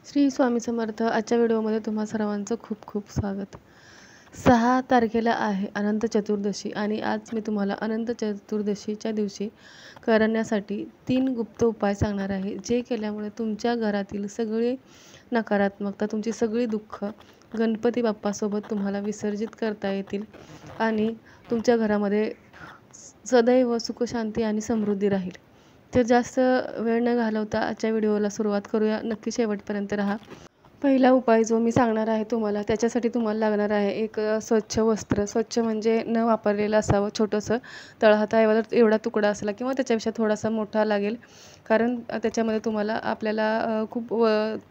श्री स्वामी समर्थ. आजच्या व्हिडिओमध्ये तुम्हा सर्वांचं खूप खूप स्वागत. 6 तारखेला आहे अनंत चतुर्दशी आणि आज मी तुम्हाला अनंत चतुर्दशीच्या दिवशी करण्यासाठी 3 गुप्त उपाय सांगणार आहे, जे केल्यामुळे तुमच्या घरातील सगळी नकारात्मकता, तुमची सगळी दुःख गणपती बाप्पासोबत तुम्हाला विसर्जित करता येतील आणि तुमच्या घरामध्ये सदैव सुखशांती आणि समृद्धी राहील. तर जास्त वेळ न घालवता आजच्या व्हिडिओला सुरुवात करूया. नक्की शेवटपर्यंत राहा. पहिला उपाय जो मी सांगणार आहे तुम्हाला, त्याच्यासाठी तुम्हाला लागणार आहे एक स्वच्छ वस्त्र. स्वच्छ म्हणजे न वापरलेलं असावं. छोटंसं तळहाता एवढा तुकडा असला किंवा त्याच्यापेक्षा थोडासा मोठा लागेल, कारण त्याच्यामध्ये तुम्हाला आपल्याला खूप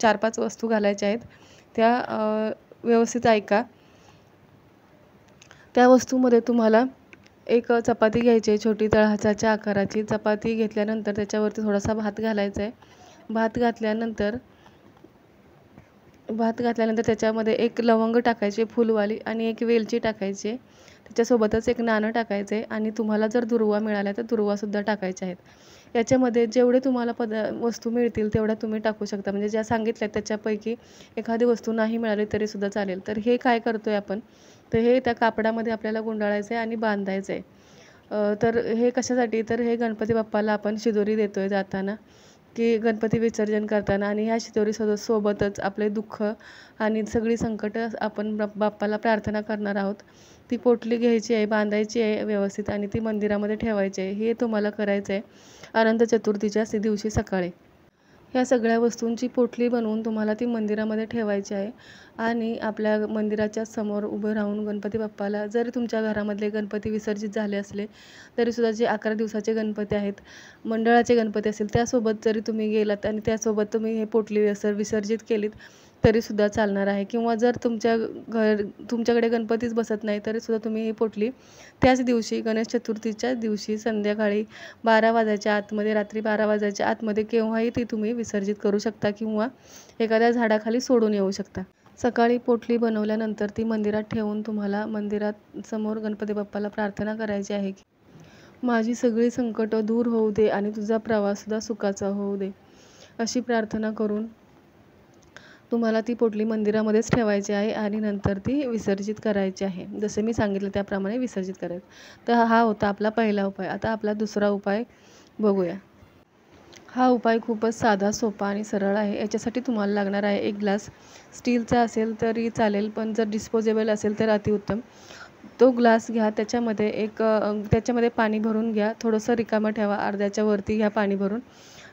4-5 वस्तू घालायच्या आहेत. त्या व्यवस्थित ऐका. त्या वस्तूमध्ये तुम्हाला एक चपाती घ्यायची आहे, छोटी तळहाताच्या आकाराची. चपाती घेतल्यानंतर त्याच्यावरती थोडासा भात घालायचा आहे. भात घातल्यानंतर त्याच्यामध्ये एक लवंग टाकायची फुलवाली आणि एक वेलची टाकायची आहे. त्याच्यासोबतच एक नाणं टाकायचं आहे आणि तुम्हाला जर दुर्वा मिळाल्या तर दुर्वासुद्धा टाकायच्या आहेत. याच्यामध्ये जेवढे तुम्हाला वस्तू मिळतील तेवढ्या तुम्ही टाकू शकता. म्हणजे ज्या सांगितल्या त्याच्यापैकी एखादी वस्तू नाही मिळाली तरीसुद्धा चालेल. तर हे काय करतो आहे आपण, तर हे त्या कापडामध्ये आपल्याला गुंडाळायचं आहे आणि बांधायचं आहे. तर हे कशासाठी, तर हे गणपती बाप्पाला आपण शिदोरी देतो आहे जाताना, की गणपती विसर्जन करताना, आणि ह्या शिदोरी सोबतच आपले दुःख आणि सगळी संकटं आपण बाप्पाला प्रार्थना करणार आहोत. ती पोटली घ्यायची आहे, बांधायची आहे व्यवस्थित आणि ती मंदिरामध्ये ठेवायची आहे. हे तुम्हाला करायचं आहे अनंत चतुर्थीच्या दिवशी सकाळी. ह्या सगळ्या वस्तूंची पोटली बनवून तुम्हाला ती मंदिरामध्ये ठेवायची आहे आणि आपल्या मंदिराच्या समोर उभं राहून गणपती बाप्पाला, जरी तुमच्या घरामधले गणपती विसर्जित झाले असले तरीसुद्धा जे 11 दिवसाचे गणपती आहेत, मंडळाचे गणपती असेल, त्यासोबत जरी तुम्ही गेलात आणि त्यासोबत तुम्ही हे पोटली विसर्जित केलीत तरीसुद्धा चालणार आहे. किंवा जर तुमच्याकडे गणपतीच बसत नाही तरीसुद्धा तुम्ही ही पोटली त्याच दिवशी, गणेश चतुर्थीच्या दिवशी संध्याकाळी 12 वाजायच्या आतमध्ये, रात्री 12 वाजायच्या आतमध्ये केव्हाही ती तुम्ही विसर्जित करू शकता किंवा एखाद्या झाडाखाली सोडून येऊ शकता. सकाळी पोटली बनवल्यानंतर ती मंदिरात ठेवून तुम्हाला मंदिरात समोर गणपती बाप्पाला प्रार्थना करायची आहे की माझी सगळी संकटं दूर होऊ दे आणि तुझा प्रवाससुद्धा सुखाचा होऊ दे, अशी प्रार्थना करून तुम्हाला ती पोटली मंदिरामध्येच ठेवायची आहे आणि नंतर ती विसर्जित करायची आहे. जसे मी सांगितलं त्याप्रमाणे विसर्जित करायचं. तर हा होता आपला पहिला उपाय. आता आपला दुसरा उपाय बघूया. हा उपाय खूपच साधा, सोपा आणि सरळ आहे. याच्यासाठी तुम्हाला लागणार आहे एक ग्लास. स्टीलचा असेल तरी चालेल, पण जर डिस्पोजेबल असेल तर अतिउत्तम. तो ग्लास घ्या. त्याच्यामध्ये पाणी भरून घ्या. थोडंसं रिकामं ठेवा, अर्ध्याच्या वरती घ्या पाणी भरून,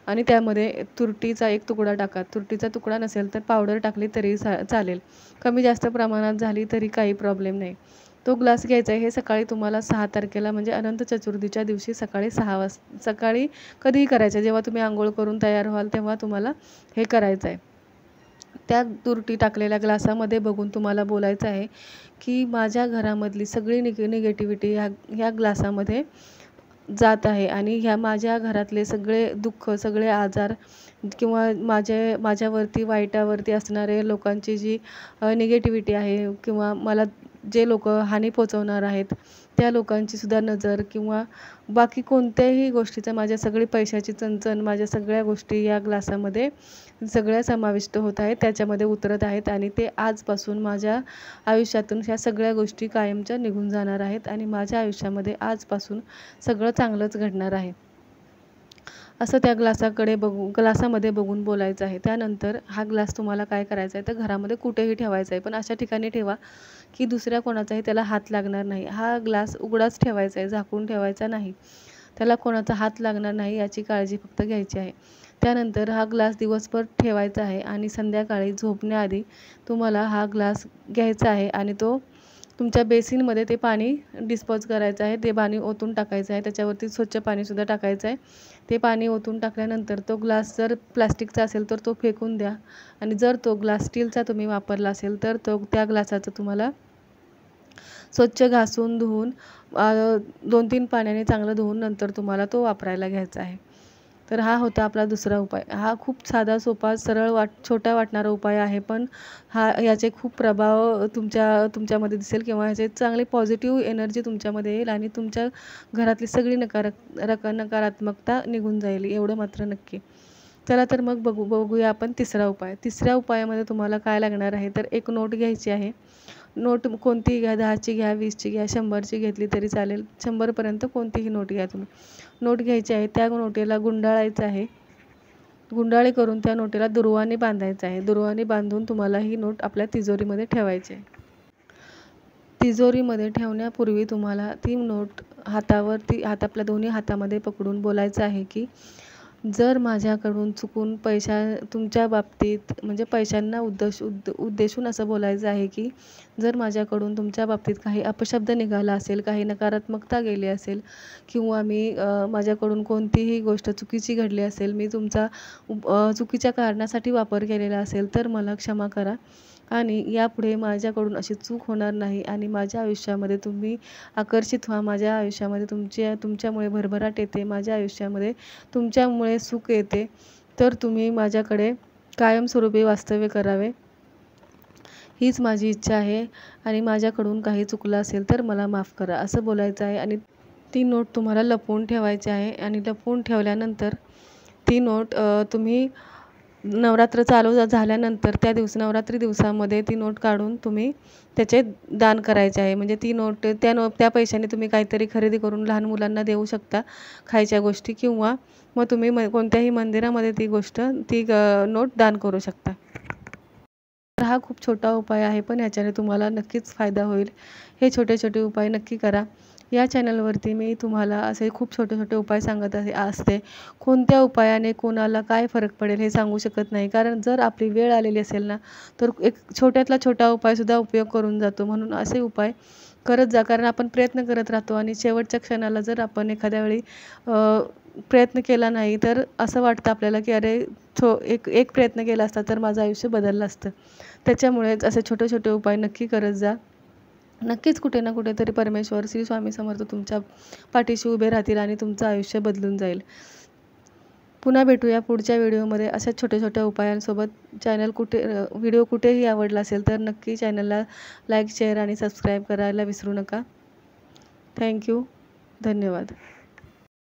आणि त्यामध्ये तुरटीचा एक तुकडा टाका. तुरटीचा तुकडा नसेल तर पावडर टाकली तरी चालेल. कमी जास्त प्रमाणात झाली तरी काही प्रॉब्लेम नाही. तो ग्लास घ्यायचा आहे. हे सकाळी तुम्हाला 6 तारखेला म्हणजे अनंत चतुर्थीच्या दिवशी सकाळी सकाळी कधीही करायचं आहे. जेव्हा तुम्ही अंघोळ करून तयार व्हाल तेव्हा तुम्हाला हे करायचं आहे. त्या तुरटी टाकलेल्या ग्लासामध्ये बघून तुम्हाला बोलायचं आहे की माझ्या घरामधली सगळी निगेटिव्हिटी ह्या ग्लासामध्ये जात आहे आणि माझ्या घरातले सगळे दुःख, सगळे आजार किंवा माझ्यावरती वाईटावरती असणारे लोकांची जी निगेटिव्हिटी आहे किंवा मला जे लोक हानी पोचवणार आहेत त्या लोकांची सुद्धा नजर किंवा बाकी कोणत्याही गोष्टीचं, माझ्या सगळी पैशाची चणचण, माझ्या सगळ्या गोष्टी या ग्लासामध्ये सगळ्या समाविष्ट होत आहेत, त्याच्यामध्ये उतरत आहेत आणि ते आजपासून माझ्या आयुष्यातून ह्या सगळ्या गोष्टी कायमच्या निघून जाणार आहेत आणि माझ्या आयुष्यामध्ये आजपासून सगळं चांगलंच घडणार आहे, असं त्या ग्लासामध्ये बघून बोलायचं आहे. त्यानंतर हा ग्लास तुम्हाला काय करायचा आहे, तर घरामध्ये कुठेही ठेवायचा आहे, पण अशा ठिकाणी ठेवा की दुसऱ्या कोणाचाही त्याला हात लागणार नाही. हा ग्लास उघडाच ठेवायचा आहे, झाकून ठेवायचा नाही. त्याला कोणाचा हात लागणार नाही याची काळजी फक्त घ्यायची आहे. त्यानंतर हा ग्लास दिवसभर ठेवायचा आहे आणि संध्याकाळी झोपण्याआधी तुम्हाला हा ग्लास घ्यायचा आहे आणि तो तुमच्या बेसिनमध्ये ते पाणी डिस्पोज करायचं आहे. ते पाणी ओतून टाकायचं आहे. त्याच्यावरती स्वच्छ पाणीसुद्धा टाकायचं आहे. ते पाणी ओतून टाकल्यानंतर तो ग्लास जर प्लास्टिकचा असेल तर तो फेकून द्या आणि जर तो ग्लास स्टीलचा तुम्ही वापरला असेल तर त्या ग्लासाचं तुम्हाला स्वच्छ घासून धुवून 2-3 पाण्याने चांगलं धुवून नंतर तुम्हाला तो वापरायला घ्यायचा आहे. तर हा होता आपला दुसरा उपाय. हा खूप साधा, सोपा, सरळ छोटा वाटणारा उपाय आहे, पण याचे खूप प्रभाव तुमच्यामध्ये दिसेल किंवा ह्याचे चांगली पॉझिटिव्ह एनर्जी तुमच्यामध्ये येईल आणि तुमच्या घरातली सगळी नकारात्मकता निघून जाईल, एवढं मात्र नक्की. चला तर मग बघूया आपण तिसरा उपाय. तिसऱ्या उपायामध्ये तुम्हाला काय लागणार आहे, तर एक नोट घ्यायची आहे. नोट कोणतीही घ्या, 10ची घ्या, 20ची घ्या, 100ची घेतली तरी चालेल. 100पर्यंत कोणतीही नोट घ्या तुम्ही. नोट घ्यायची आहे, त्या नोटेला गुंडाळायचं आहे. गुंडाळी करून त्या नोटेला दुर्वाने बांधायचं आहे. दुर्वाने बांधून तुम्हाला ही नोट आपल्या तिजोरीमध्ये ठेवायची आहे. तिजोरीमध्ये ठेवण्यापूर्वी तुम्हाला ती नोट आपल्या दोन्ही हातामध्ये पकडून बोलायचं आहे की जर माझ्याकडून चुकून तुमच्या बाबतीत म्हणजे पैशांना उद्देशून असं बोलायचं आहे की जर माझ्याकडून तुमच्या बाबतीत काही अपशब्द निघाला असेल, काही नकारात्मकता गेली असेल किंवा माझ्याकडून कोणतीही गोष्ट चुकीची घडली असेल, मी तुमचा चुकीच्या कारणासाठी वापर केलेला असेल, तर मला क्षमा करा आणि यापुढे माझ्याकडून अशी चूक होणार नाही आणि माझ्या आयुष्यामध्ये तुम्ही आकर्षित व्हा. माझ्या आयुष्यामध्ये तुमच्यामुळे भरभराट येते. माझ्या आयुष्यामध्ये तुमच्यामुळे सुख येते. तर तुम्ही माझ्याकडे कायमस्वरूपी वास्तव्य करावे, हीच माझी इच्छा आहे आणि माझ्याकडून काही चुकलं असेल तर मला माफ करा, असं बोलायचं आहे. आणि ती नोट तुम्हाला लपवून ठेवायची आहे आणि लपवून ठेवल्यानंतर ती नोट तुम्ही नवरात्र चालू झाल्यानंतर नवरात्री दिवसामध्ये ती नोट काढून तुम्ही त्याचे दान करायचे आहे. म्हणजे ती नोट त्या पैशाने तुम्ही काहीतरी खरेदी करून लहान मुलांना देऊ शकता, खायच्या गोष्टी, किंवा मग तुम्ही कोणत्याही मंदिरामध्ये ती नोट दान करू शकता. तर हा खूप छोटा उपाय आहे, पण ह्याच्याने तुम्हाला नक्कीच फायदा होईल. हे छोटे छोटे उपाय नक्की करा. या चॅनलवरती मी तुम्हाला असे खूप छोटे छोटे उपाय सांगत असते. कोणत्या उपायाने कोणाला काय फरक पडेल हे सांगू शकत नाही, कारण जर आपली वेळ आलेली असेल ना, तर एक छोट्यातला छोटा उपायसुद्धा उपयोग करून जातो. म्हणून असे उपाय करत जा, कारण आपण प्रयत्न करत राहतो आणि शेवटच्या क्षणाला जर आपण एखाद्या वेळी प्रयत्न केला नाही, तर असं वाटतं आपल्याला की अरे एक प्रयत्न केला असता तर माझं आयुष्य बदललं असतं. त्याच्यामुळेच असे छोटे छोटे उपाय नक्की करत जा. नक्कीच कुठे ना कुठेतरी परमेश्वर श्री स्वामी समर्थ तुमच्या पाठीशी उभे राहतील आणि तुमचं आयुष्य बदलून जाईल. पुन्हा भेटूया पुढच्या व्हिडिओमध्ये अशा छोट्या छोट्या उपायांसोबत. व्हिडिओ कुठेही आवडला असेल तर नक्की चॅनलला लाईक, शेअर आणि सबस्क्राईब करायला विसरू नका. थँक्यू. धन्यवाद.